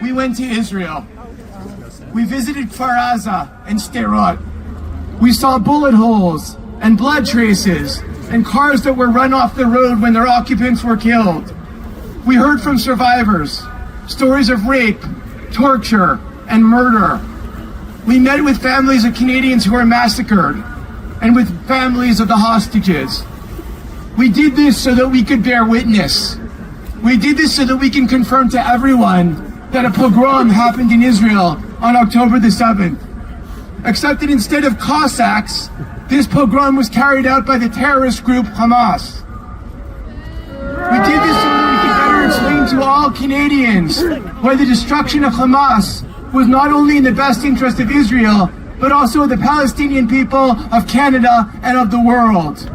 we went to Israel. We visited Kfar Aza and Sderot. We saw bullet holes and blood traces and cars that were run off the road when their occupants were killed. We heard from survivors, stories of rape, torture, and murder. We met with families of Canadians who were massacred and with families of the hostages. We did this so that we could bear witness. We did this so that we can confirm to everyone that a pogrom happened in Israel on October the 7th. Except that instead of Cossacks, this pogrom was carried out by the terrorist group Hamas. We did this so that we could better explain to all Canadians why the destruction of Hamas was not only in the best interest of Israel, but also of the Palestinian people, of Canada, and of the world.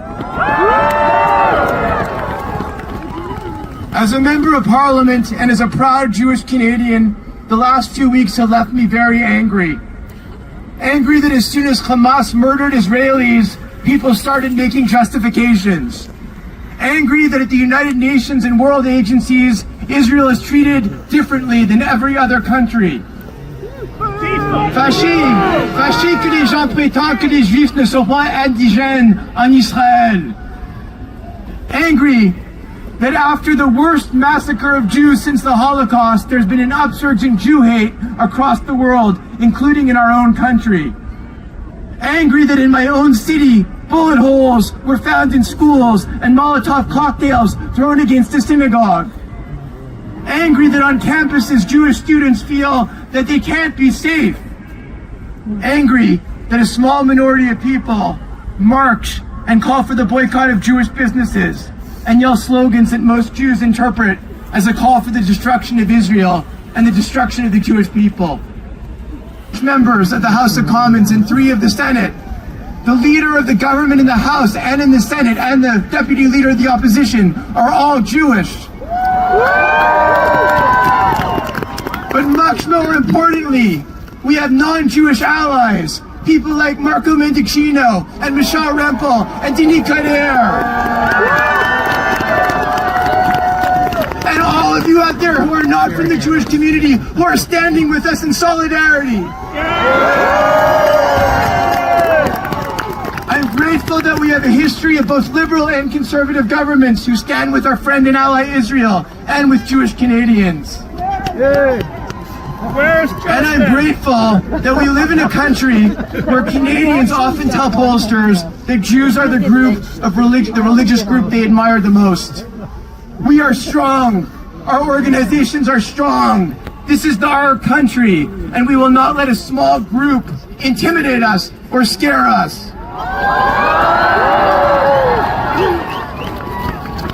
As a member of Parliament and as a proud Jewish Canadian, the last few weeks have left me very angry. Angry that as soon as Hamas murdered Israelis, people started making justifications. Angry that at the United Nations and world agencies, Israel is treated differently than every other country. Fâché que les gens prétendent que les Juifs ne sont pas indigènes en Israël. Angry that after the worst massacre of Jews since the Holocaust, there's been an upsurge in Jew hate across the world, including in our own country. Angry that in my own city, bullet holes were found in schools and Molotov cocktails thrown against a synagogue. Angry that on campuses, Jewish students feel that they can't be safe. Angry that a small minority of people march and call for the boycott of Jewish businesses and yell slogans that most Jews interpret as a call for the destruction of Israel and the destruction of the Jewish people. Members of the House of Commons and 3 of the Senate, the leader of the government in the House and in the Senate, and the deputy leader of the opposition are all Jewish. But much more importantly, we have non-Jewish allies, people like Marco Mendicino and Michel Rempel and Denis Kader. And all of you out there who are not from the Jewish community, who are standing with us in solidarity. I'm grateful that we have a history of both liberal and conservative governments who stand with our friend and ally Israel and with Jewish Canadians. And I'm grateful that we live in a country where Canadians often tell pollsters that Jews are the religious group they admire the most. We are strong. Our organizations are strong. This is our country, and we will not let a small group intimidate us or scare us.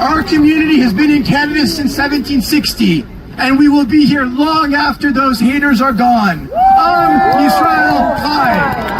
Our community has been in Canada since 1760, and we will be here long after those haters are gone. Am Yisrael Chai.